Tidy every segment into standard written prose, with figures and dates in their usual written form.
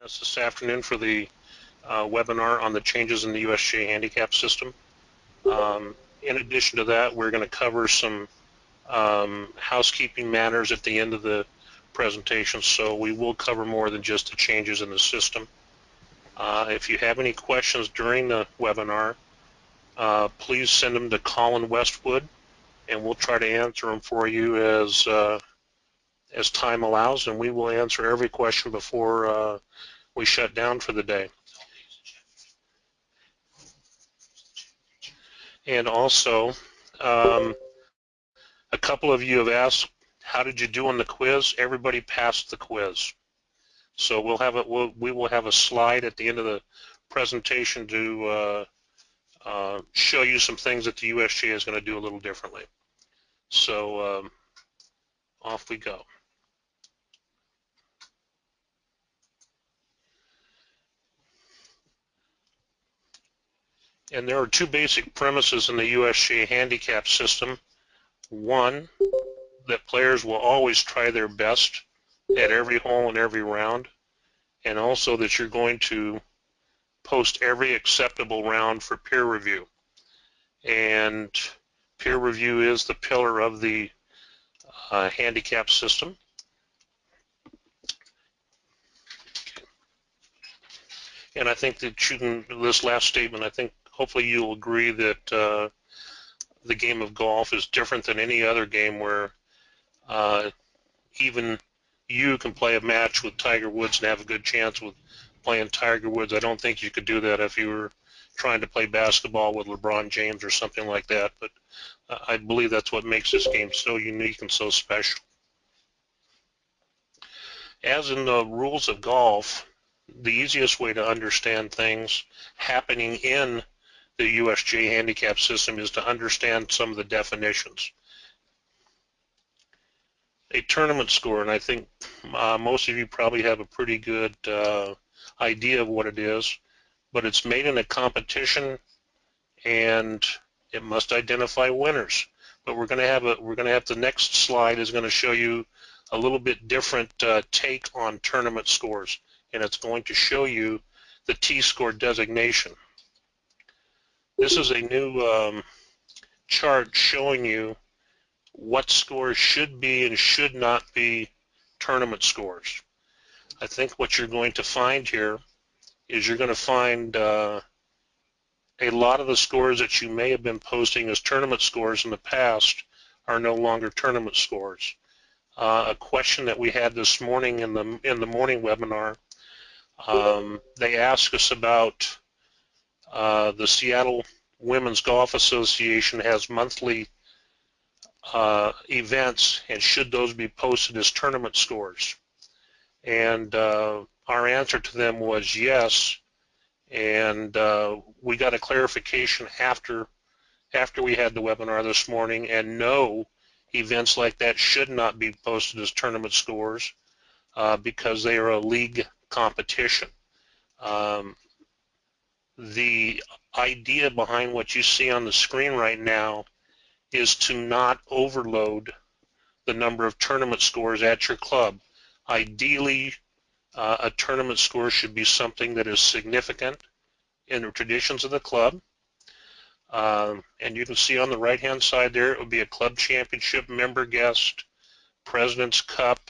us this afternoon for the webinar on the changes in the USGA Handicap System. In addition to that, we're going to cover some housekeeping matters at the end of the presentation, so we will cover more than just the changes in the system. If you have any questions during the webinar, please send them to Colin Westwood, and we'll try to answer them for you as time allows, and we will answer every question before we shut down for the day. And also, a couple of you have asked, how did you do on the quiz? Everybody passed the quiz. So we will have a slide at the end of the presentation to show you some things that the USGA is going to do a little differently. So off we go. And there are two basic premises in the USGA Handicap System. One, that players will always try their best at every hole and every round, and also that you're going to post every acceptable round for peer review. And peer review is the pillar of the handicap system. And I think that this last statement, I think hopefully you'll agree that the game of golf is different than any other game where even you can play a match with Tiger Woods and have a good chance with playing Tiger Woods. I don't think you could do that if you were trying to play basketball with LeBron James or something like that, but I believe that's what makes this game so unique and so special. As in the rules of golf, the easiest way to understand things happening in the USGA handicap system is to understand some of the definitions. A tournament score, and I think most of you probably have a pretty good idea of what it is, but it's made in a competition and it must identify winners. But we're going to have the next slide is going to show you a little bit different take on tournament scores, and it's going to show you the T-score designation. This is a new chart showing you what scores should be and should not be tournament scores. I think what you're going to find here is you're going to find a lot of the scores that you may have been posting as tournament scores in the past are no longer tournament scores. A question that we had this morning in the morning webinar, they asked us about the Seattle Women's Golf Association has monthly events, and should those be posted as tournament scores? And our answer to them was yes, and we got a clarification after we had the webinar this morning, and no, events like that should not be posted as tournament scores because they are a league competition. The idea behind what you see on the screen right now is to not overload the number of tournament scores at your club. Ideally, a tournament score should be something that is significant in the traditions of the club. And you can see on the right-hand side there, it would be a club championship, member guest, President's Cup,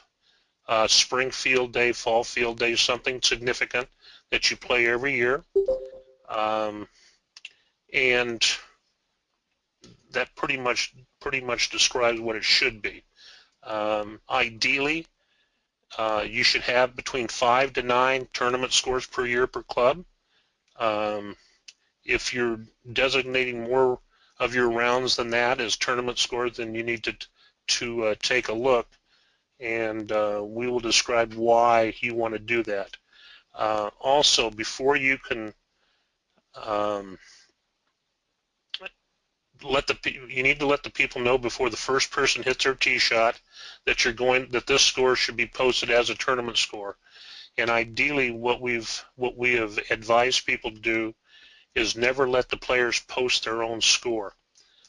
spring field day, fall field day, something significant that you play every year. And that pretty much describes what it should be. Ideally, you should have between 5 to 9 tournament scores per year per club. If you're designating more of your rounds than that as tournament scores, then you need to take a look, and we will describe why you want to do that. Also, before you can you need to let the people know before the first person hits their tee shot that this score should be posted as a tournament score. And ideally, what we have advised people to do is never let the players post their own score.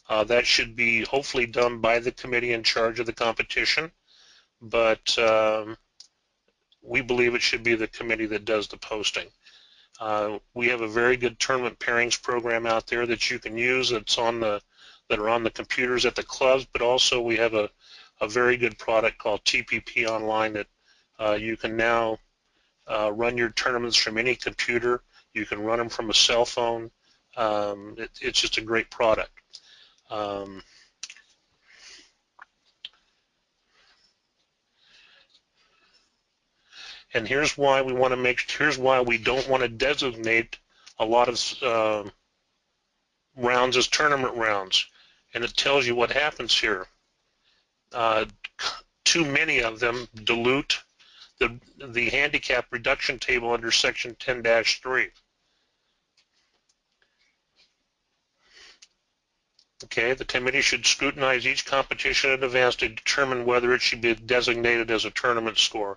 That should be hopefully done by the committee in charge of the competition, but we believe it should be the committee that does the posting. We have a very good tournament pairings program out there that you can use that are on the computers at the clubs, but also we have a very good product called TPP Online that you can now run your tournaments from any computer. You can run them from a cell phone. It's just a great product. And here's why we don't want to designate a lot of rounds as tournament rounds. And it tells you what happens here. Too many of them dilute the handicap reduction table under section 10-3. Okay, the committee should scrutinize each competition in advance to determine whether it should be designated as a tournament score.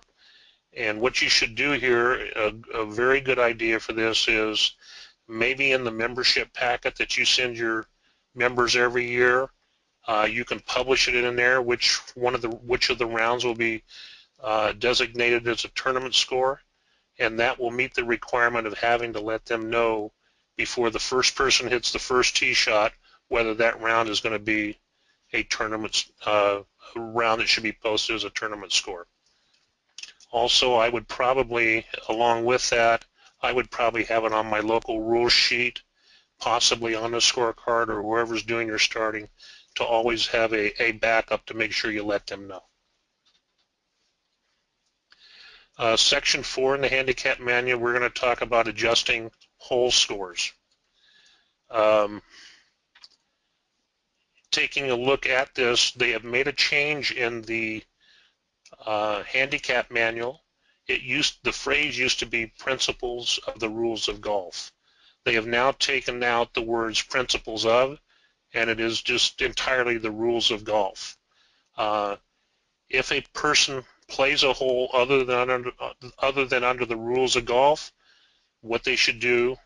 And what you should do here, a very good idea for this is maybe in the membership packet that you send your members every year, you can publish it in there which of the rounds will be designated as a tournament score, and that will meet the requirement of having to let them know before the first person hits the first tee shot whether that round is going to be a tournament round that should be posted as a tournament score. Also, I would probably, along with that, I would probably have it on my local rules sheet, possibly on the scorecard or whoever's doing your starting, to always have a backup to make sure you let them know. Section 4 in the handicap manual, we're going to talk about adjusting hole scores. Taking a look at this, they have made a change in the handicap manual. The phrase used to be principles of the rules of golf. They have now taken out the words principles of, and it is just entirely the rules of golf. If a person plays a hole other than under the rules of golf, what they should do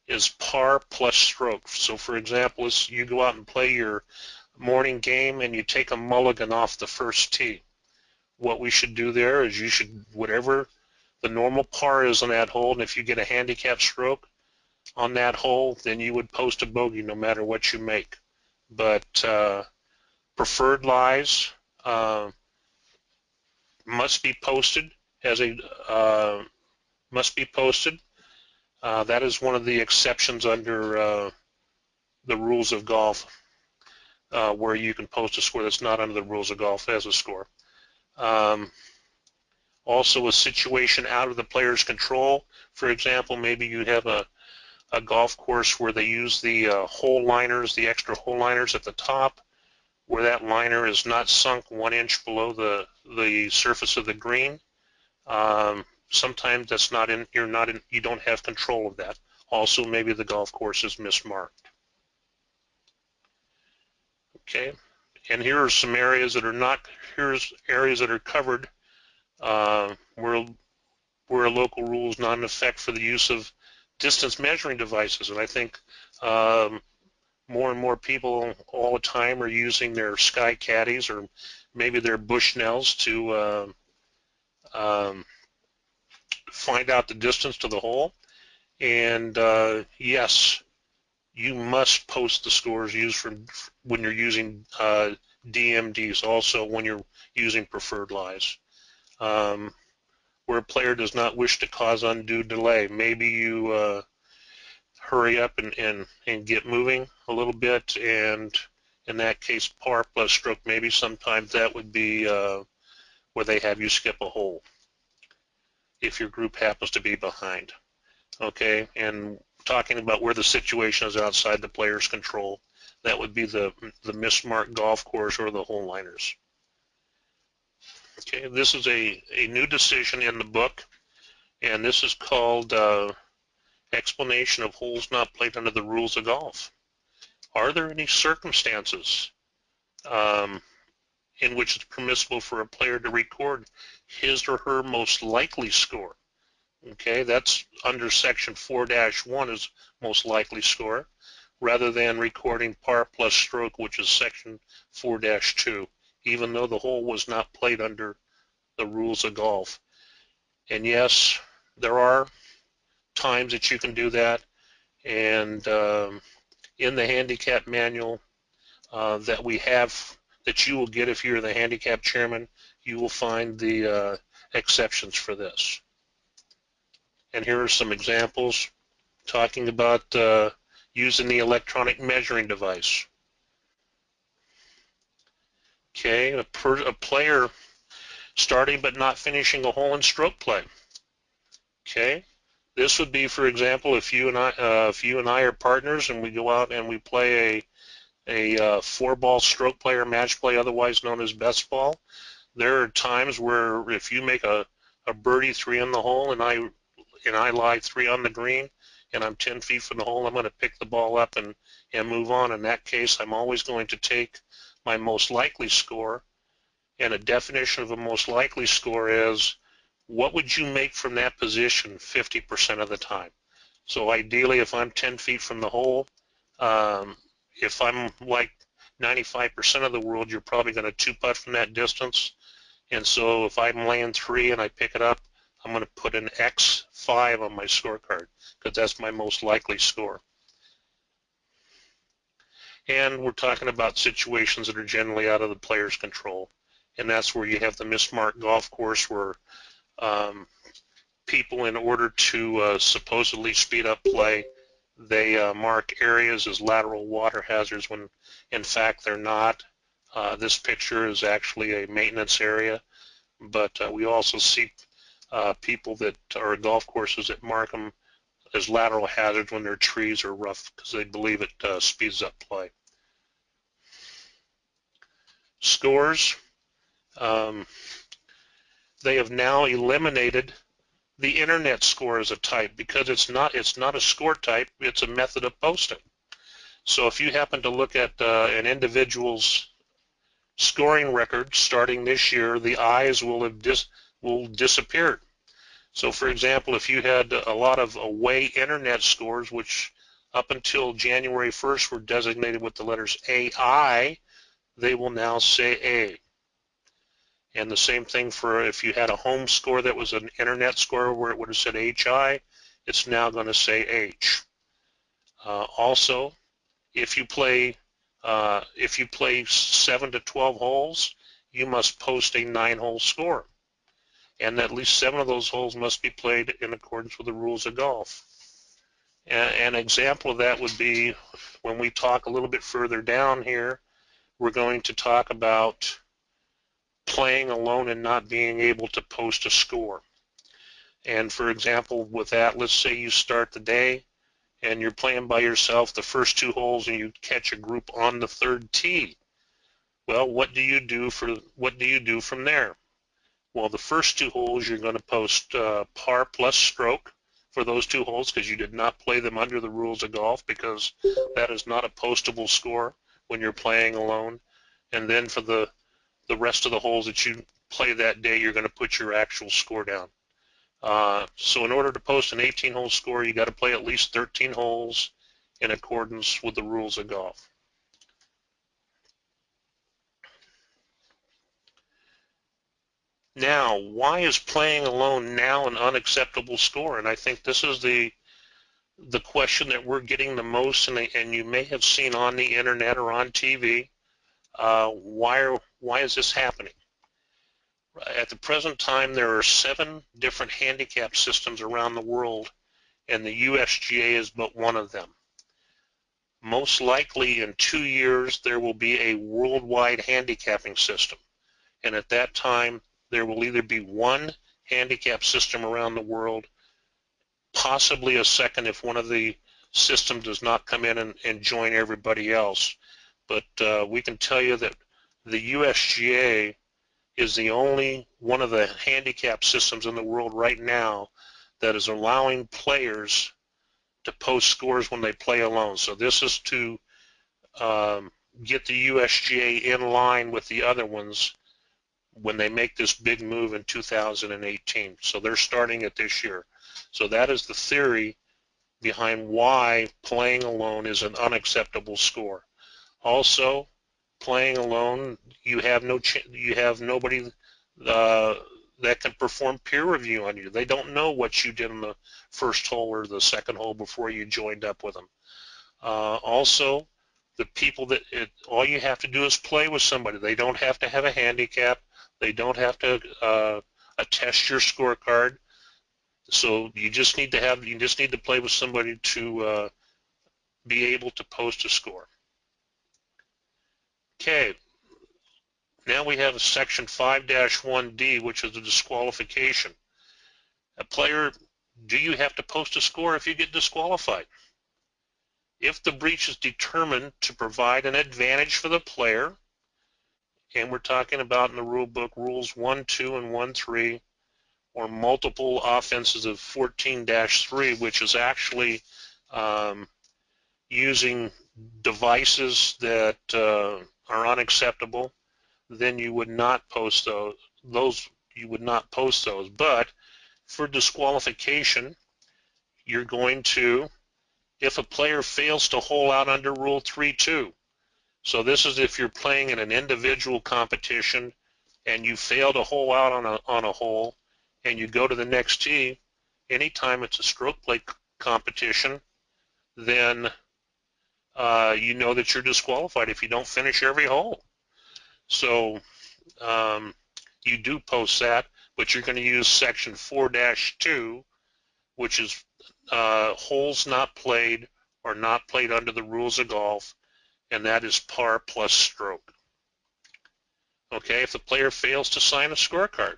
is par plus stroke. So for example, you go out and play your morning game and you take a mulligan off the first tee. What we should do there is whatever the normal par is on that hole, and if you get a handicap stroke on that hole, then you would post a bogey no matter what you make. But preferred lies must be posted that is one of the exceptions under the rules of golf, where you can post a score that's not under the rules of golf as a score. Also, a situation out of the player's control. For example, maybe you have a golf course where they use the hole liners, the extra hole liners at the top, where that liner is not sunk 1 inch below the surface of the green. Sometimes that's you don't have control of that. Also, maybe the golf course is mismarked. Okay, and here are some areas that are here's areas that are covered where a local rule is not in effect for the use of distance measuring devices. And I think more and more people all the time are using their Sky Caddies or maybe their Bushnells to find out the distance to the hole. And yes, you must post the scores used when you're using DMDs, also when you're using preferred lies. Where a player does not wish to cause undue delay, maybe you hurry up and get moving a little bit, and in that case par plus stroke, maybe sometimes that would be where they have you skip a hole if your group happens to be behind. Okay, and talking about where the situation is outside the player's control, that would be the mismarked golf course or the hole liners. Okay, this is a new decision in the book, and this is called explanation of holes not played under the rules of golf. Are there any circumstances in which it's permissible for a player to record his or her most likely score? Okay, that's under section 4-1 is most likely score, rather than recording par plus stroke, which is section 4-2, even though the hole was not played under the rules of golf. And yes, there are times that you can do that, and in the handicap manual that we have, that you will get if you're the handicap chairman, you will find the exceptions for this. And here are some examples talking about using the electronic measuring device. Okay, a player starting but not finishing a hole in stroke play. Okay, this would be, for example, if you and I are partners and we go out and we play a 4-ball stroke play or match play, otherwise known as best ball. There are times where if you make a birdie 3 in the hole and I lie 3 on the green and I'm 10 feet from the hole, I'm going to pick the ball up and move on. In that case, I'm always going to take my most likely score, and a definition of a most likely score is what would you make from that position 50% of the time. So ideally, if I'm 10 feet from the hole, if I'm like 95% of the world, you're probably going to 2-putt from that distance. And so if I'm laying 3 and I pick it up, I'm going to put an X5 on my scorecard because that's my most likely score. And we're talking about situations that are generally out of the player's control. And that's where you have the mismarked golf course where people, in order to supposedly speed up play, they mark areas as lateral water hazards when in fact they're not. This picture is actually a maintenance area, but we also see people that are golf courses that mark them as lateral hazards when their trees are rough because they believe it speeds up play. Scores. They have now eliminated the internet score as a type because it's not a score type, it's a method of posting. So if you happen to look at an individual's scoring record starting this year, the I's will have disappeared. So for example, if you had a lot of away internet scores, which up until January 1st were designated with the letters AI, they will now say A. And the same thing for if you had a home score that was an internet score where it would have said HI, it's now going to say H. Also, if you play 7 to 12 holes, you must post a 9-hole score, and at least 7 of those holes must be played in accordance with the rules of golf. An example of that would be when we talk a little bit further down here, we're going to talk about playing alone and not being able to post a score. And for example, with that, let's say you start the day and you're playing by yourself the first 2 holes and you catch a group on the 3rd tee. Well, what do you do from there? Well, the first 2 holes you're going to post par plus stroke for those 2 holes because you did not play them under the rules of golf, because that is not a postable score when you're playing alone. And then for the rest of the holes that you play that day, you're going to put your actual score down. So in order to post an 18-hole score, you got to play at least 13 holes in accordance with the rules of golf. Now, why is playing alone now an unacceptable score? And I think this is the question that we're getting the most, and you may have seen on the internet or on TV. Why is this happening? At the present time, there are 7 different handicap systems around the world, and the USGA is but one of them. Most likely in 2 years, there will be a worldwide handicapping system, and at that time, there will either be one handicap system around the world, possibly a second if one of the systems does not come in and join everybody else. But we can tell you that the USGA is the only one of the handicap systems in the world right now that is allowing players to post scores when they play alone. So this is to get the USGA in line with the other ones when they make this big move in 2018. So they're starting it this year. So that is the theory behind why playing alone is an unacceptable score. Also, playing alone, you have nobody that can perform peer review on you. They don't know what you did in the first hole or the second hole before you joined up with them. Also, the people that all you have to do is play with somebody. They don't have to have a handicap. They don't have to attest your scorecard. So you just need to play with somebody to be able to post a score. Okay. Now we have section 5-1D, which is a disqualification. A player, do you have to post a score if you get disqualified? If the breach is determined to provide an advantage for the player, and we're talking about in the rule book rules 1, 2, and 1.3, or multiple offenses of 14-3, which is actually using devices that are unacceptable, then you would not post those. You would not post those. But for disqualification, you're going to, if a player fails to hole out under Rule 3.2. So this is if you're playing in an individual competition and you fail to hole out on a hole, and you go to the next tee. Anytime it's a stroke play competition, then you know that you're disqualified if you don't finish every hole. So you do post that, but you're going to use section 4-2, which is holes not played or not played under the rules of golf, and that is par plus stroke. Okay, if the player fails to sign a scorecard,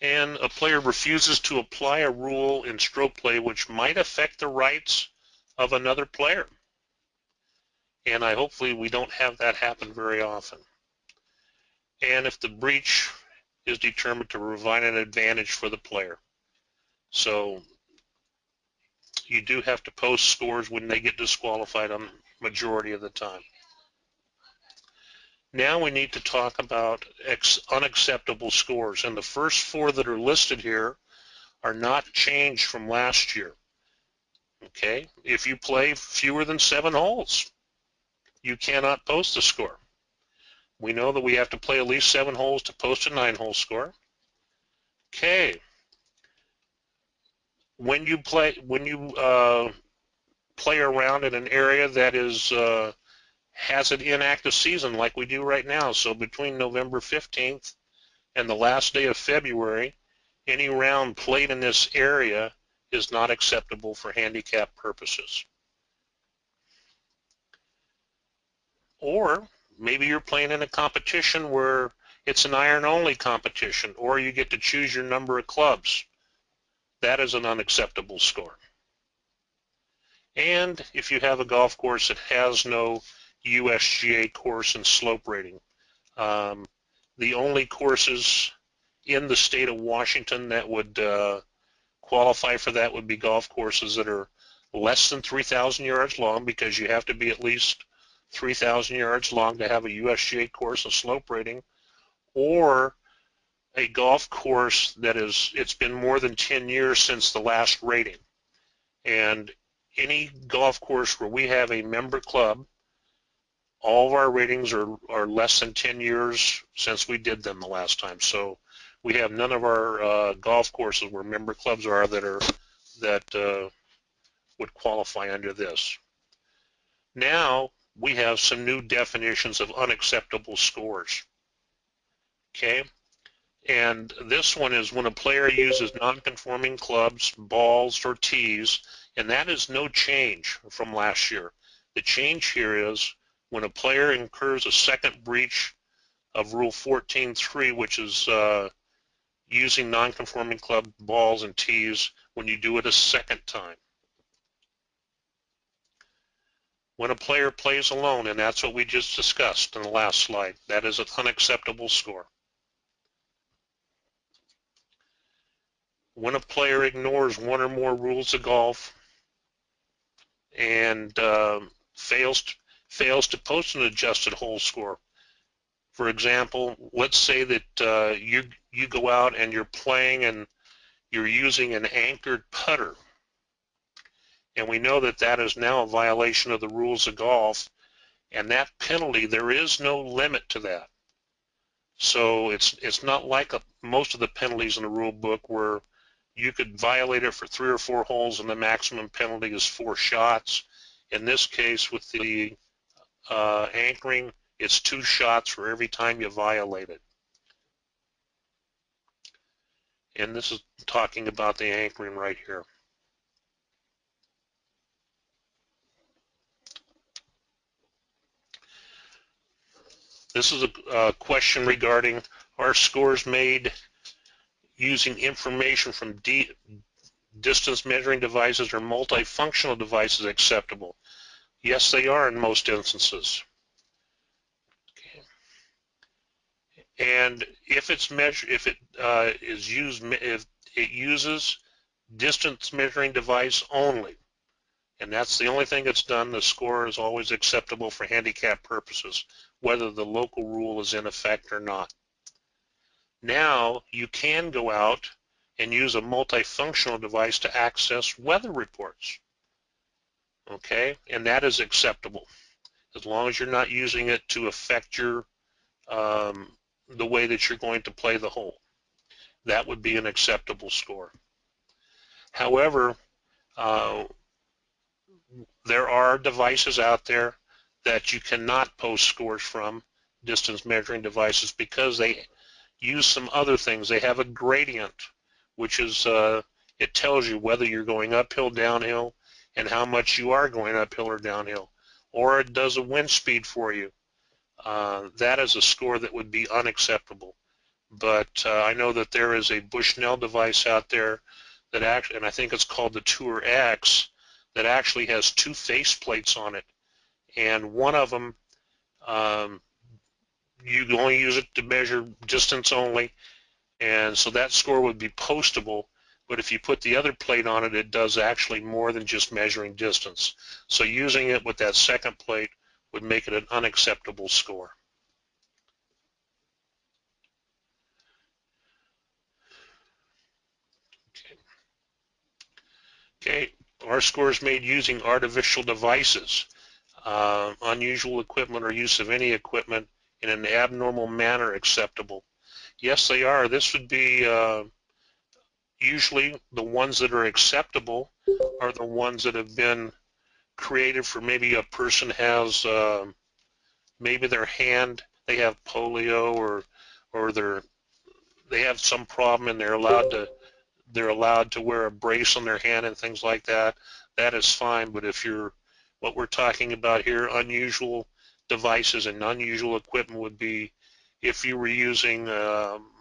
and a player refuses to apply a rule in stroke play which might affect the rights of another player. And hopefully we don't have that happen very often. And if the breach is determined to provide an advantage for the player. So you do have to post scores when they get disqualified on the majority of the time. Now we need to talk about unacceptable scores, and the first four that are listed here are not changed from last year. Okay, if you play fewer than 7 holes, you cannot post a score. We know that we have to play at least 7 holes to post a 9-hole score. Okay, when you play around in an area that is has an inactive season like we do right now, so between November 15th and the last day of February, any round played in this area is not acceptable for handicap purposes. Or maybe you're playing in a competition where it's an iron-only competition, or you get to choose your number of clubs. That is an unacceptable score. And if you have a golf course that has no USGA course and slope rating, the only courses in the state of Washington that would qualify for that would be golf courses that are less than 3,000 yards long, because you have to be at least 3,000 yards long to have a USGA course and slope rating, or a golf course that it's been more than 10 years since the last rating. And any golf course where we have a member club, all of our ratings are less than 10 years since we did them the last time. So we have none of our golf courses where member clubs are that would qualify under this. Now we have some new definitions of unacceptable scores. Okay, and this one is when a player uses non-conforming clubs, balls, or tees, and that is no change from last year. The change here is when a player incurs a second breach of Rule 14.3, which is using non-conforming club, balls, and tees when you do it a second time. When a player plays alone, and that's what we just discussed in the last slide, that is an unacceptable score. When a player ignores one or more rules of golf and fails to post an adjusted hole score. For example, let's say that you go out and you're playing and you're using an anchored putter, and we know that that is now a violation of the rules of golf, and that penalty, there is no limit to that. So it's not like most of the penalties in the rule book where you could violate it for 3 or 4 holes and the maximum penalty is 4 shots. In this case, with the anchoring, it's 2 shots for every time you violate it. And this is talking about the anchoring right here. This is a question regarding, are scores made using information from distance measuring devices or multifunctional devices acceptable? Yes, they are in most instances. Okay. And if it's if it uses distance measuring device only, and that's the only thing that's done, the score is always acceptable for handicap purposes, whether the local rule is in effect or not. Now you can go out and use a multifunctional device to access weather reports. Okay, and that is acceptable as long as you're not using it to affect your the way that you're going to play the hole. That would be an acceptable score. However, there are devices out there that you cannot post scores from, distance measuring devices, because they use some other things. They have a gradient, which is it tells you whether you're going uphill, downhill, and how much you are going uphill or downhill. Or it does a wind speed for you. That is a score that would be unacceptable. But I know that there is a Bushnell device out there that actually, and I think it's called the Tour X, that actually has 2 faceplates on it. And one of them, you can only use it to measure distance only, and so that score would be postable. But if you put the other plate on it, it does actually more than just measuring distance. So using it with that second plate would make it an unacceptable score. Okay, our score is made using artificial devices, unusual equipment or use of any equipment in an abnormal manner acceptable. Yes, they are. This would be usually the ones that are acceptable are the ones that have been created for maybe a person has maybe their hand, they have polio or they have some problem and they're allowed to wear a brace on their hand and things like that. That is fine. But if you're what we're talking about here, unusual devices and unusual equipment would be if you were using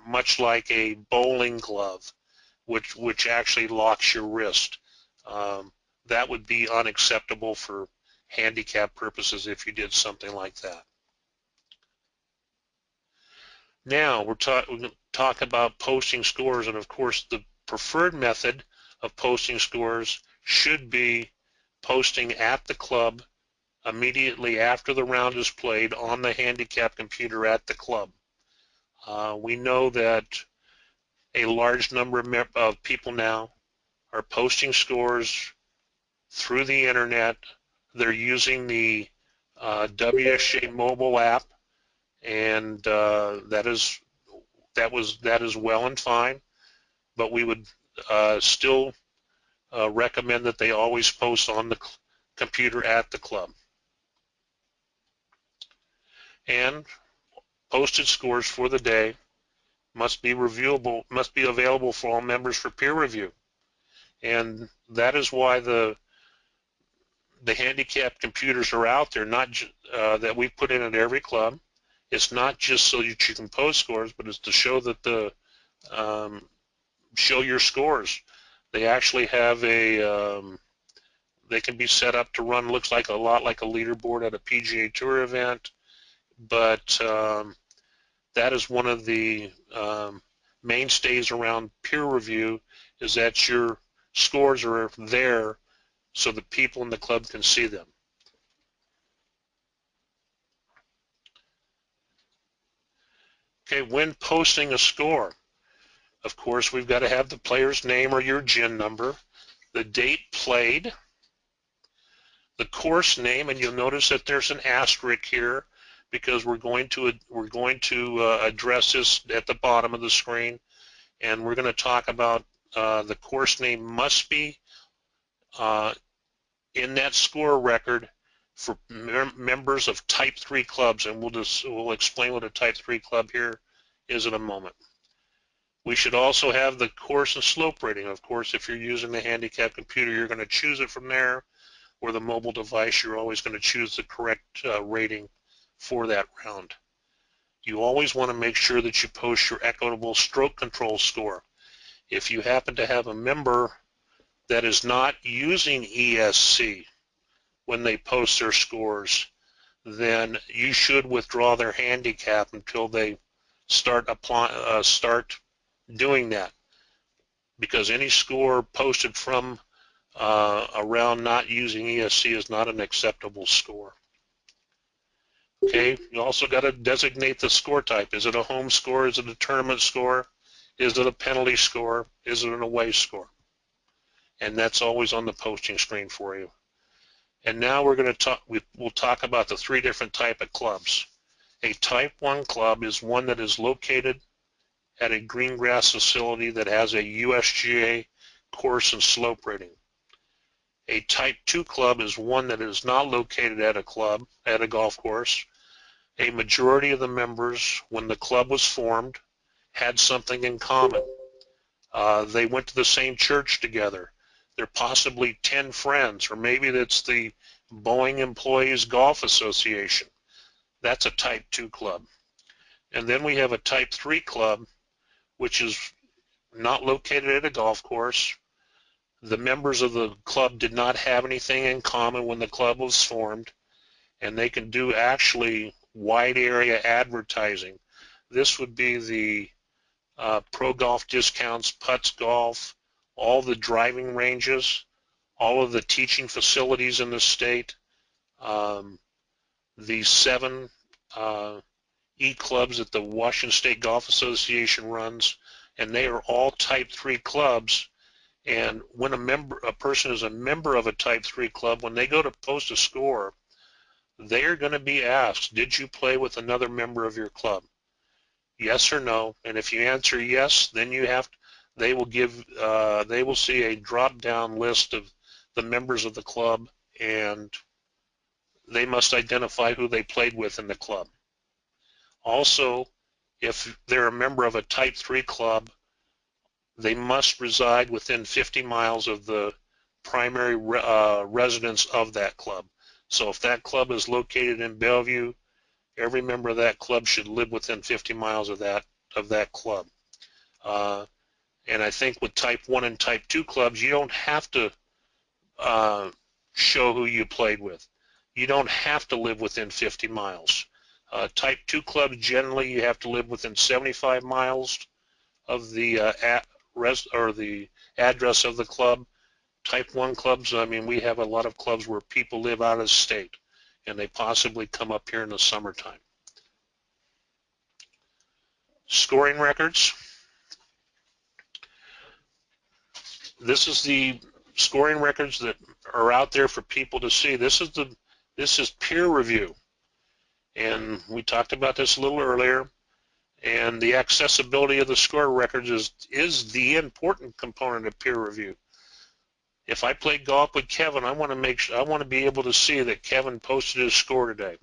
much like a bowling glove, which actually locks your wrist. That would be unacceptable for handicap purposes if you did something like that. Now we're going to talk about posting scores, and of course the preferred method of posting scores should be posting at the club immediately after the round is played on the handicap computer at the club. We know that a large number of people now are posting scores through the internet. They're using the WSGA mobile app, and that is well and fine. But we would still recommend that they always post on the computer at the club. And posted scores for the day must be available for all members for peer review. And that is why the handicap computers are out there, not that we put in at every club. It's not just so that you can post scores, but it's to show that show your scores. They actually have they can be set up to run, looks like a lot like a leaderboard at a PGA Tour event, but that is one of the mainstays around peer review, is that your scores are there so the people in the club can see them. Okay, when posting a score, of course, we've got to have the player's name or your GIN number, the date played, the course name, and you'll notice that there's an asterisk here. because we're going to address this at the bottom of the screen, and we're going to talk about the course name must be in that score record for members of Type 3 clubs, and we'll explain what a Type 3 club here is in a moment. We should also have the course and slope rating. Of course, if you're using the handicap computer, you're going to choose it from there, or the mobile device, you're always going to choose the correct rating for that round. You always want to make sure that you post your equitable stroke control score. If you happen to have a member that is not using ESC when they post their scores, then you should withdraw their handicap until they start doing that, because any score posted from a round not using ESC is not an acceptable score. Okay, you also got to designate the score type. Is it a home score? Is it a tournament score? Is it a penalty score? Is it an away score? And that's always on the posting screen for you. And now we're going to talk. We'll talk about the three different type of clubs. A Type 1 club is one that is located at a green grass facility that has a USGA course and slope rating. A Type 2 club is one that is not located at a golf course. A majority of the members, when the club was formed, had something in common. They went to the same church together. They're possibly 10 friends, or maybe that's the Boeing Employees Golf Association. That's a Type 2 club. And then we have a Type 3 club, which is not located at a golf course. The members of the club did not have anything in common when the club was formed, and they can do actually wide area advertising. This would be the pro golf discounts, putts golf, all the driving ranges, all of the teaching facilities in the state, the 7 e-clubs that the Washington State Golf Association runs, and they are all Type 3 clubs. And when a person is a member of a Type 3 club, when they go to post a score, they are going to be asked, did you play with another member of your club? Yes or no? And if you answer yes, then they will see a drop-down list of the members of the club, and they must identify who they played with in the club. Also, if they're a member of a Type 3 club, they must reside within 50 miles of the primary residence of that club. So if that club is located in Bellevue, every member of that club should live within 50 miles of that club. And I think with Type 1 and Type 2 clubs, you don't have to show who you played with. You don't have to live within 50 miles. Type 2 clubs, generally, you have to live within 75 miles of the address of the club. Type 1 clubs, I mean, we have a lot of clubs where people live out of state, and they possibly come up here in the summertime. Scoring records. This is the scoring records that are out there for people to see. This is peer review, and we talked about this a little earlier. And the accessibility of the score records is the important component of peer review. If I play golf with Kevin, I want to be able to see that Kevin posted his score today,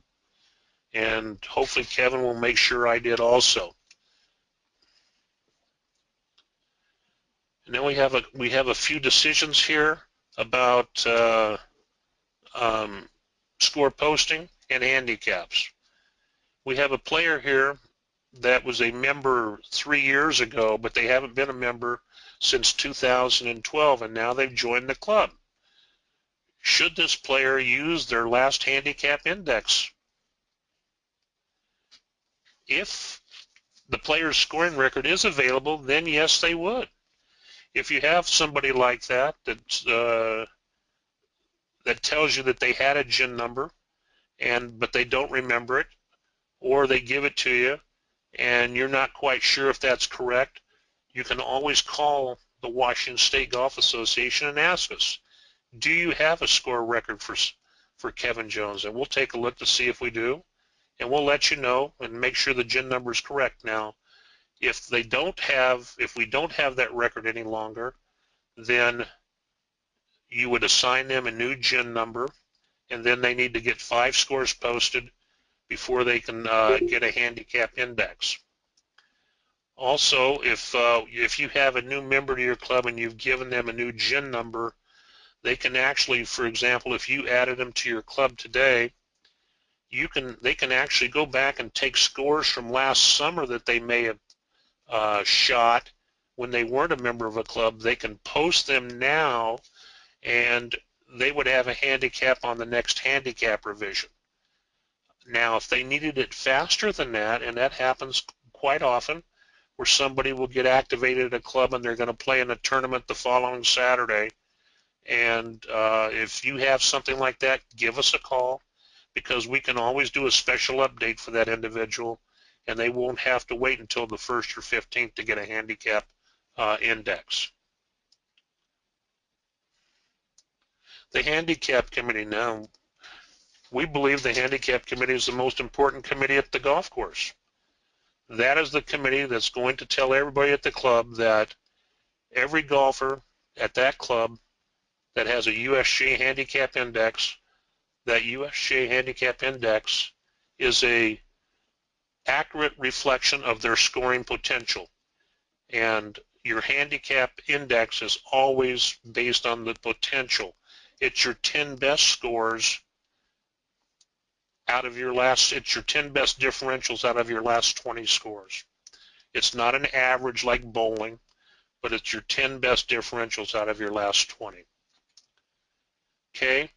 and hopefully Kevin will make sure I did also. And then we have a few decisions here about score posting and handicaps. We have a player here that was a member 3 years ago, but they haven't been a member since 2012, and now they've joined the club. Should this player use their last handicap index? If the player's scoring record is available, then yes, they would. If you have somebody like that that tells you that they had a GIN number, but they don't remember it, or they give it to you and you're not quite sure if that's correct, you can always call the Washington State Golf Association and ask us, do you have a score record for Kevin Jones? And we'll take a look to see if we do. and we'll let you know and make sure the GIN number is correct. Now, if we don't have that record any longer, then you would assign them a new GIN number, and then they need to get 5 scores posted before they can get a handicap index. Also, if you have a new member to your club and you've given them a new GIN number, they can actually, for example, if you added them to your club today, they can actually go back and take scores from last summer that they may have shot when they weren't a member of a club. They can post them now, and they would have a handicap on the next handicap revision. Now, if they needed it faster than that, and that happens quite often, where somebody will get activated at a club and they're going to play in a tournament the following Saturday, and if you have something like that, give us a call, because we can always do a special update for that individual, and they won't have to wait until the 1st or 15th to get a handicap index. The handicap committee. Now, we believe the handicap committee is the most important committee at the golf course. That is the committee that's going to tell everybody at the club that every golfer at that club that has a USGA handicap index, that USGA handicap index is a accurate reflection of their scoring potential. And your handicap index is always based on the potential. It's your 10 best scores out of your last, it's your 10 best differentials out of your last 20 scores. It's not an average like bowling, but it's your 10 best differentials out of your last 20. Okay,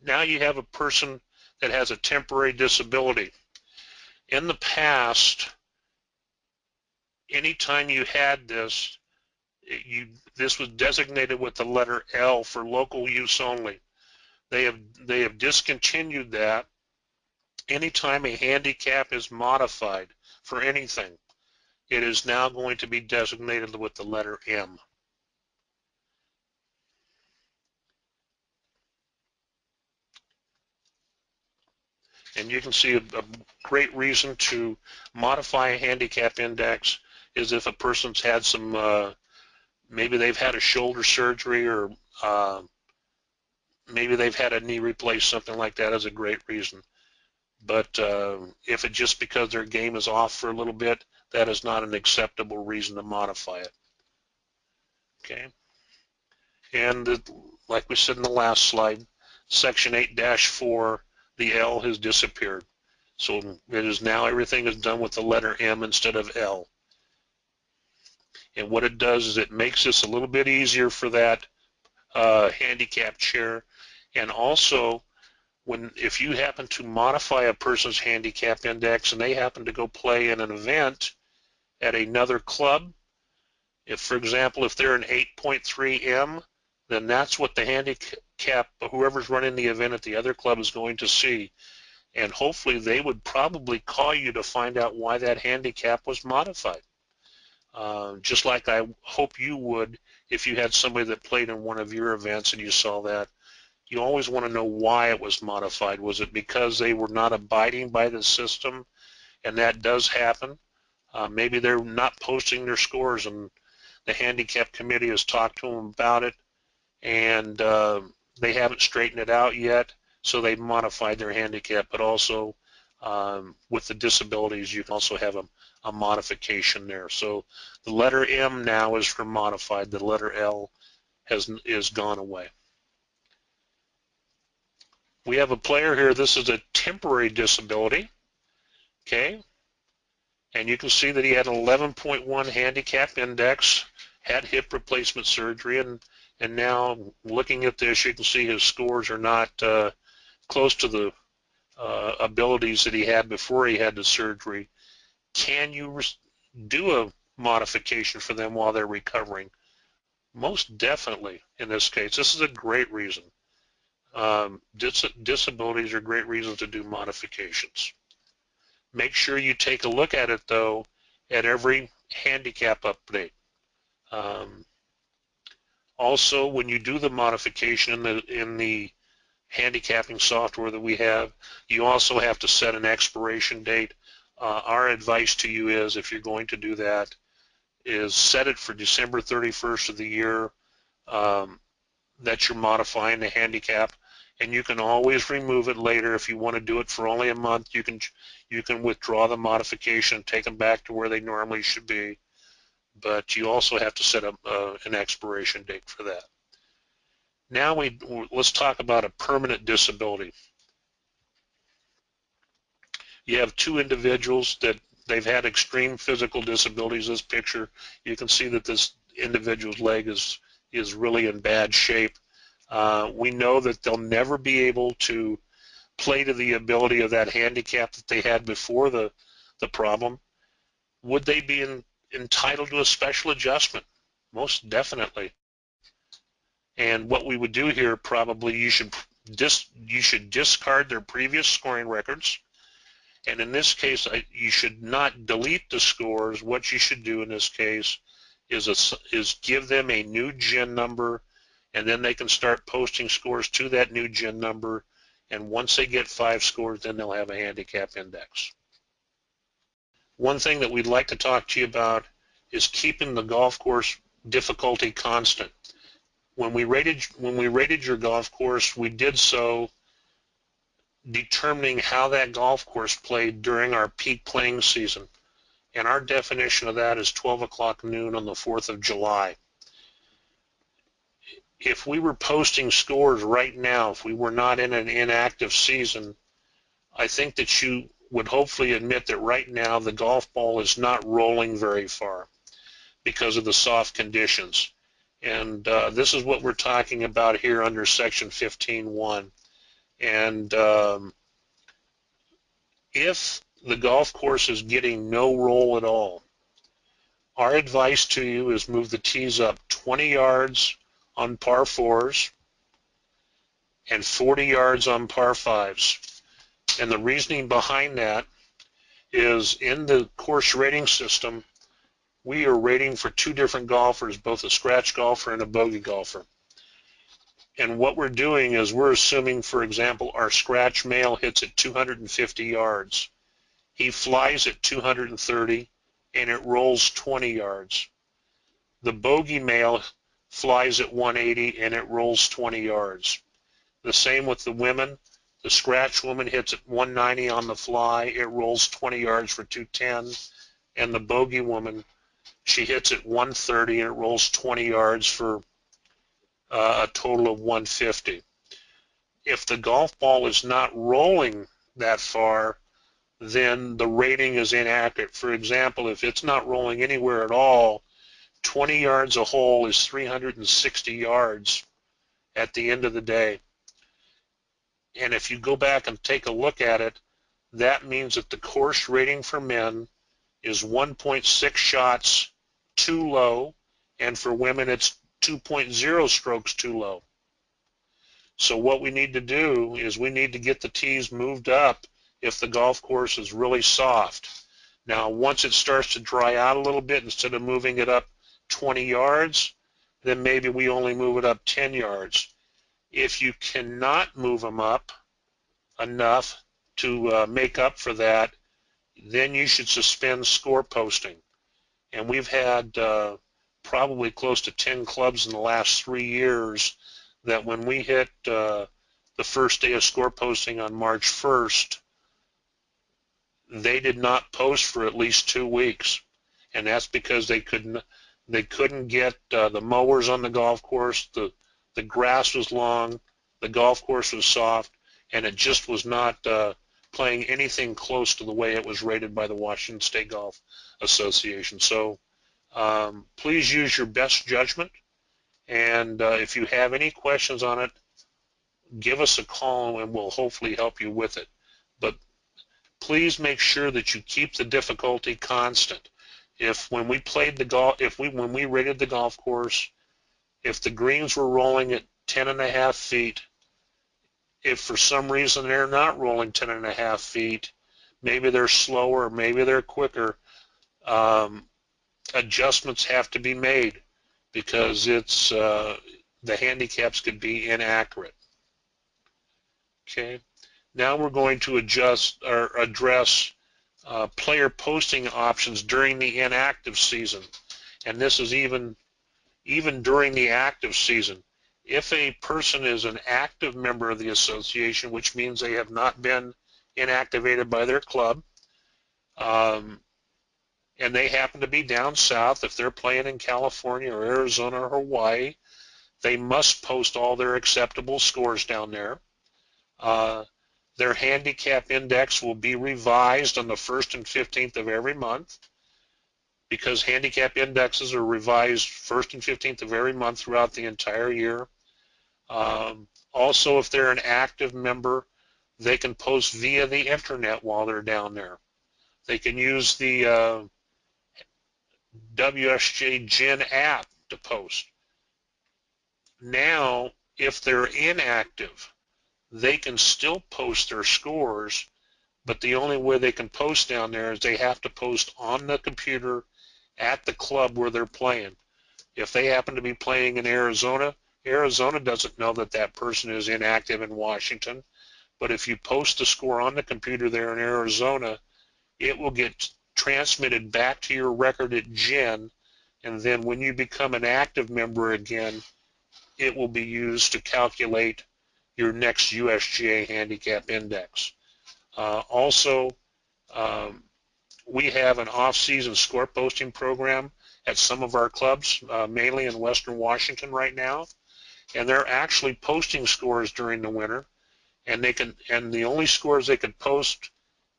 now you have a person that has a temporary disability. In the past, anytime you had this, this was designated with the letter L for local use only. They have discontinued that. Anytime a handicap is modified for anything, it is now going to be designated with the letter M. And you can see a great reason to modify a handicap index is if a person's had some, maybe they've had a shoulder surgery, or maybe they've had a knee replaced, something like that is a great reason. But if it's just because their game is off for a little bit, that is not an acceptable reason to modify it. Okay. And like we said in the last slide, Section 8-4, the L has disappeared. So it is now, everything is done with the letter M instead of L. And what it does is it makes this a little bit easier for that handicap chair. And also, if you happen to modify a person's handicap index and they happen to go play in an event at another club, if, for example, if they're an 8.3 M, then that's what the handicap, whoever's running the event at the other club, is going to see. And hopefully they would probably call you to find out why that handicap was modified. Just like I hope you would if you had somebody that played in one of your events and you saw that. You always want to know why it was modified. Was it because they were not abiding by the system? And that does happen. Maybe they're not posting their scores, and the handicap committee has talked to them about it, and they haven't straightened it out yet, so they modified their handicap. But also with the disabilities, you can also have a modification there. So the letter M now is for modified. The letter L is gone away. We have a player here. This is a temporary disability. Okay. And you can see that he had an 11.1 handicap index, had hip replacement surgery, and now looking at this, you can see his scores are not close to the abilities that he had before he had the surgery. Can you do a modification for them while they're recovering? Most definitely in this case. This is a great reason. Disabilities are great reasons to do modifications. Make sure you take a look at it, though, at every handicap update. Also, when you do the modification in the handicapping software that we have. You also have to set an expiration date. Our advice to you is, if you're going to do that, is set it for December 31st of the year that you're modifying the handicap, and you can always remove it later. If you want to do it for only a month, you can withdraw the modification and take them back to where they normally should be, but you also have to set up an expiration date for that. Now let's talk about a permanent disability. You have two individuals that they've had extreme physical disabilities. This picture, you can see that this individual's leg is really in bad shape. We know that they'll never be able to play to the ability of that handicap that they had before the problem. Would they be entitled to a special adjustment? Most definitely. And what we would do here, probably, you should discard their previous scoring records. And in this case, you should not delete the scores. What you should do in this case is give them a new GIN number, and then they can start posting scores to that new GIN number. And once they get 5 scores, then they'll have a handicap index. One thing that we'd like to talk to you about is keeping the golf course difficulty constant. When we rated your golf course, we did so determining how that golf course played during our peak playing season. And our definition of that is 12 o'clock noon on the 4th of July. If we were posting scores right now, if we were not in an inactive season, I think that you would hopefully admit that right now the golf ball is not rolling very far because of the soft conditions. And this is what we're talking about here under section 15.1. And if the golf course is getting no roll at all, our advice to you is move the tees up 20 yards on par 4s and 40 yards on par 5s. And the reasoning behind that is, in the course rating system, we are rating for 2 different golfers, both a scratch golfer and a bogey golfer. And what we're doing is we're assuming, for example, our scratch male hits at 250 yards. He flies at 230, and it rolls 20 yards. The bogey male flies at 180, and it rolls 20 yards. The same with the women. The scratch woman hits at 190 on the fly. It rolls 20 yards for 210. And the bogey woman, she hits at 130, and it rolls 20 yards for a total of 150. If the golf ball is not rolling that far, then the rating is inaccurate. For example, if it's not rolling anywhere at all, 20 yards a hole is 360 yards at the end of the day. And if you go back and take a look at it, that means that the course rating for men is 1.6 shots too low, and for women it's 2.0 strokes too low. So what we need to do is we need to get the tees moved up if the golf course is really soft. Now, once it starts to dry out a little bit, instead of moving it up 20 yards, then maybe we only move it up 10 yards. If you cannot move them up enough to make up for that, then you should suspend score posting. And we've had probably close to 10 clubs in the last 3 years that when we hit the first day of score posting on March 1st, they did not post for at least 2 weeks. And that's because they couldn't get the mowers on the golf course, the grass was long, the golf course was soft, and it just was not playing anything close to the way it was rated by the Washington State Golf Association. So please use your best judgment, and if you have any questions on it, give us a call and we'll hopefully help you with it. But please make sure that you keep the difficulty constant. When we rated the golf course, if the greens were rolling at 10.5 feet, if for some reason they're not rolling 10.5 feet, maybe they're slower or maybe they're quicker, adjustments have to be made because the handicaps could be inaccurate. Okay. Now we're going to adjust or address player posting options during the inactive season, and this is even during the active season. If a person is an active member of the association, which means they have not been inactivated by their club, and they happen to be down south, if they're playing in California or Arizona or Hawaii, they must post all their acceptable scores down there. Their handicap index will be revised on the 1st and 15th of every month, because handicap indexes are revised 1st and 15th of every month throughout the entire year. Also, if they're an active member, they can post via the internet while they're down there. They can use the WSGA Gen app to post. Now, if they're inactive, they can still post their scores, but the only way they can post down there is they have to post on the computer at the club where they're playing. If they happen to be playing in Arizona, Arizona doesn't know that that person is inactive in Washington, but if you post the score on the computer there in Arizona, it will get transmitted back to your record at Gen, and then when you become an active member again, it will be used to calculate your next USGA handicap index. Also, we have an off-season score posting program at some of our clubs, mainly in Western Washington right now, and they're actually posting scores during the winter, and the only scores they can post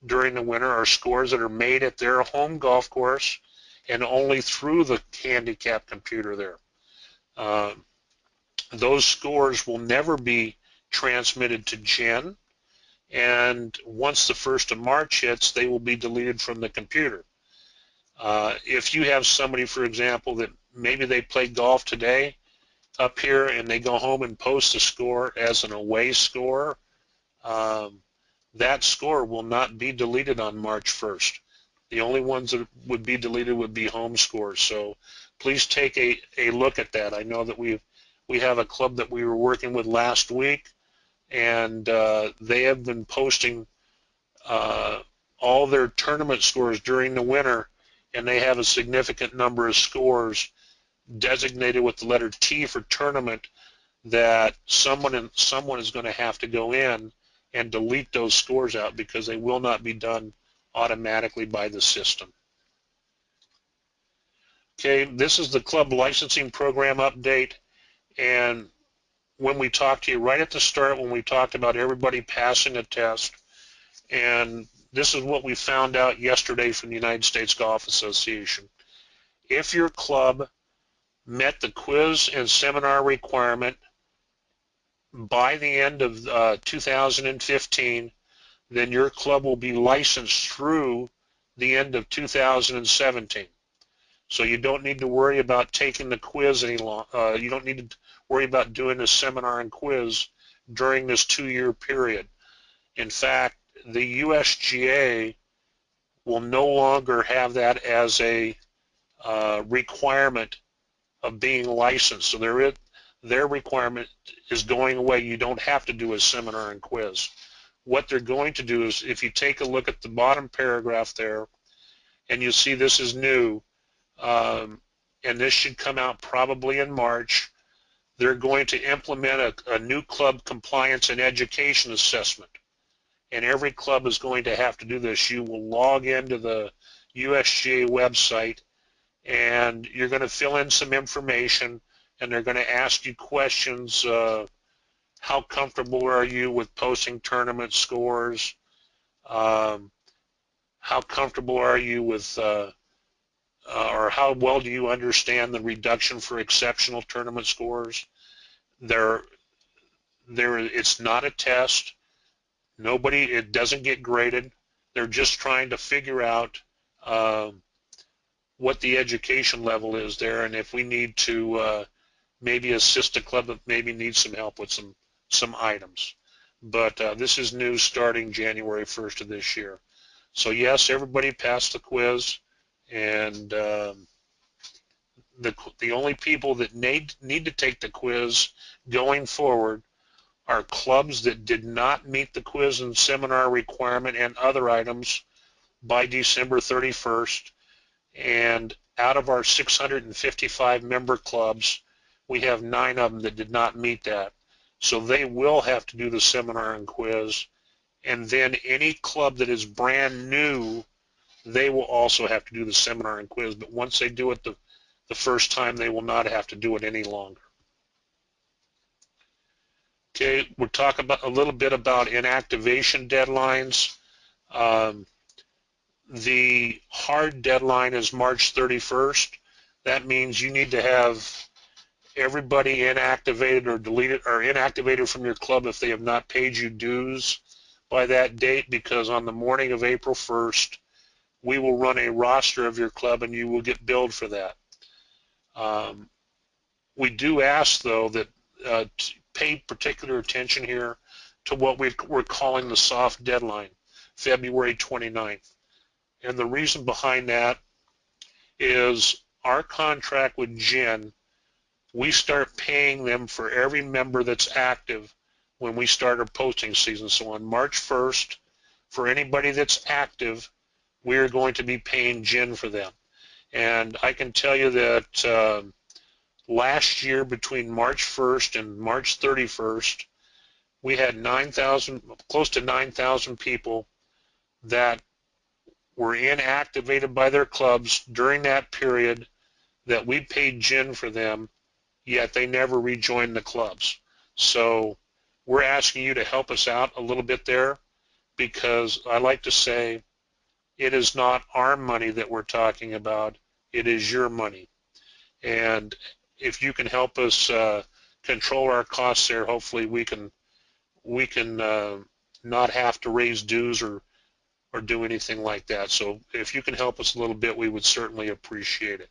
during the winter are scores that are made at their home golf course and only through the handicap computer there. Those scores will never be transmitted to Gen, and once the 1st of March hits, they will be deleted from the computer. If you have somebody, for example, that maybe they played golf today up here and they go home and post a score as an away score, that score will not be deleted on March 1st. The only ones that would be deleted would be home scores. So please take a look at that. I know that we have a club that we were working with last week, and they have been posting all their tournament scores during the winter, and they have a significant number of scores designated with the letter T for tournament that someone is going to have to go in and delete those scores out, because they will not be done automatically by the system. Okay, this is the club licensing program update, and when we talked to you right at the start, when we talked about everybody passing a test, and this is what we found out yesterday from the United States Golf Association. If your club met the quiz and seminar requirement by the end of 2015, then your club will be licensed through the end of 2017. So you don't need to worry about taking the quiz any longer. You don't need to worry about doing the seminar and quiz during this 2-year period. In fact, the USGA will no longer have that as a requirement of being licensed. So their requirement is going away. You don't have to do a seminar and quiz. What they're going to do is, if you take a look at the bottom paragraph there, and you see this is new, and this should come out probably in March, they're going to implement a new club compliance and education assessment. And every club is going to have to do this. You will log into the USGA website, and you're going to fill in some information, and they're going to ask you questions. How comfortable are you with posting tournament scores? How comfortable are you with, or how well do you understand the reduction for exceptional tournament scores? It's not a test. It doesn't get graded. They're just trying to figure out what the education level is there, and if we need to maybe assist a club that maybe needs some help with some items. But this is new starting January 1st of this year. So yes, everybody passed the quiz, and the only people that need to take the quiz going forward are clubs that did not meet the quiz and seminar requirement and other items by December 31st. And out of our 655 member clubs, we have 9 of them that did not meet that. So they will have to do the seminar and quiz. And then any club that is brand new, they will also have to do the seminar and quiz. But once they do it the first time, they will not have to do it any longer. Okay, we'll talk about a little bit about inactivation deadlines. The hard deadline is March 31st. That means you need to have everybody inactivated or deleted or inactivated from your club if they have not paid you dues by that date, because on the morning of April 1st, we will run a roster of your club and you will get billed for that. We do ask, though, that pay particular attention here to what we're calling the soft deadline, February 29th. And the reason behind that is our contract with GIN, we start paying them for every member that's active when we start our posting season. So on March 1st, for anybody that's active, we're going to be paying GIN for them. And I can tell you that last year, between March 1st and March 31st, we had close to 9,000 people that were inactivated by their clubs during that period that we paid GIN for them, yet they never rejoined the clubs. So we're asking you to help us out a little bit there, because I like to say it is not our money that we're talking about, it is your money. And if you can help us control our costs there, hopefully we can not have to raise dues or do anything like that. So if you can help us a little bit, we would certainly appreciate it.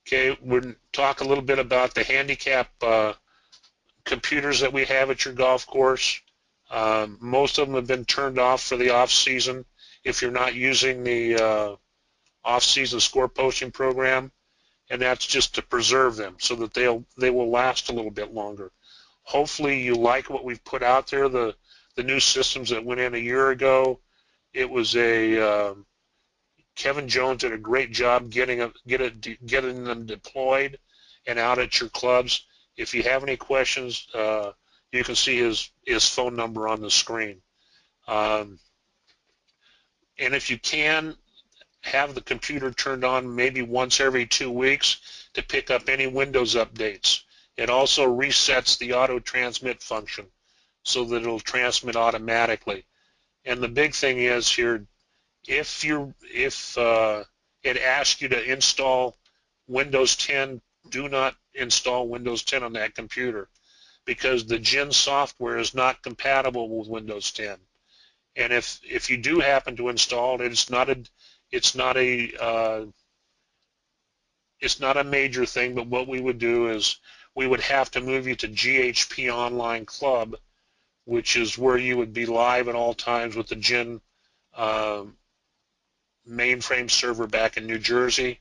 Okay, we'll talk a little bit about the handicap computers that we have at your golf course. Most of them have been turned off for the off season if you're not using the off-season score posting program, and that's just to preserve them so that they will last a little bit longer. Hopefully you like what we've put out there, the new systems that went in a year ago. It was Kevin Jones did a great job getting them deployed and out at your clubs. If you have any questions, you can see his phone number on the screen. And if you can, have the computer turned on maybe once every 2 weeks to pick up any Windows updates. It also resets the auto transmit function so that it'll transmit automatically. And the big thing is here, if it asks you to install Windows 10, do not install Windows 10 on that computer, because the GIN software is not compatible with Windows 10. And if you do happen to install it, it's not a major thing, but what we would do is we would have to move you to GHP Online Club, which is where you would be live at all times with the GIN mainframe server back in New Jersey.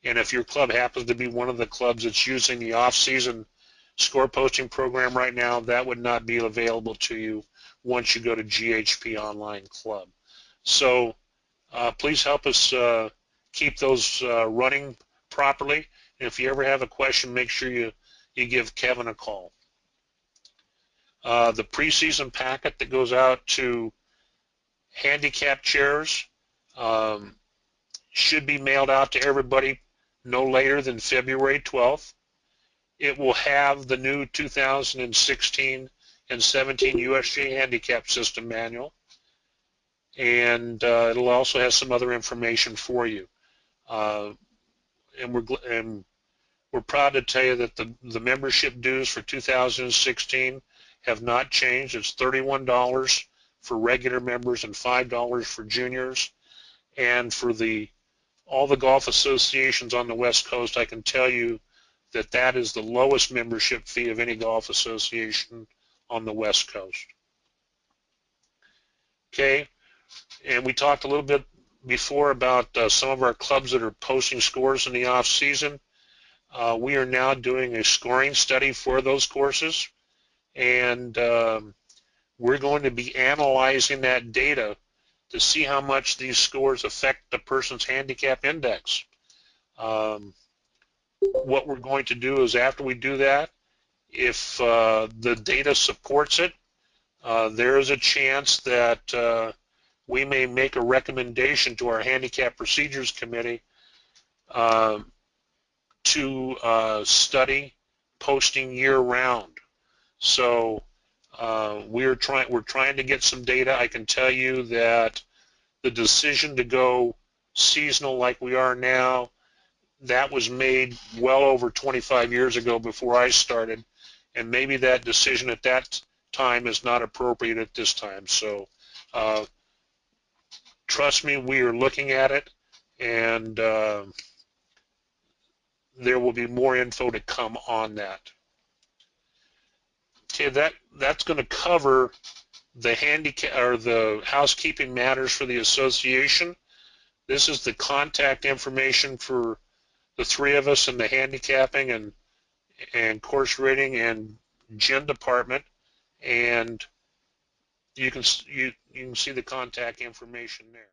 And if your club happens to be one of the clubs that's using the off-season score posting program right now, that would not be available to you once you go to GHP Online Club. So please help us keep those running properly. And if you ever have a question, make sure you give Kevin a call. The preseason packet that goes out to handicap chairs should be mailed out to everybody no later than February 12th. It will have the new 2016 and 17 USGA Handicap System manual, and it'll also have some other information for you. And we're proud to tell you that the membership dues for 2016 have not changed. It's $31 for regular members and $5 for juniors. And for all the golf associations on the West Coast, I can tell you that that is the lowest membership fee of any golf association on the West Coast. Okay, and we talked a little bit before about some of our clubs that are posting scores in the off season. We are now doing a scoring study for those courses, and we're going to be analyzing that data to see how much these scores affect the person's handicap index. What we're going to do is, after we do that, if the data supports it, there is a chance that we may make a recommendation to our Handicap Procedures Committee to study posting year-round. So we're trying to get some data. I can tell you that the decision to go seasonal like we are now, that was made well over 25 years ago before I started, and maybe that decision at that time is not appropriate at this time. So trust me, we are looking at it, and there will be more info to come on that. Okay, that's going to cover the handicap or the housekeeping matters for the association. This is the contact information for the three of us in the handicapping and course rating and gym department, and you can see the contact information there.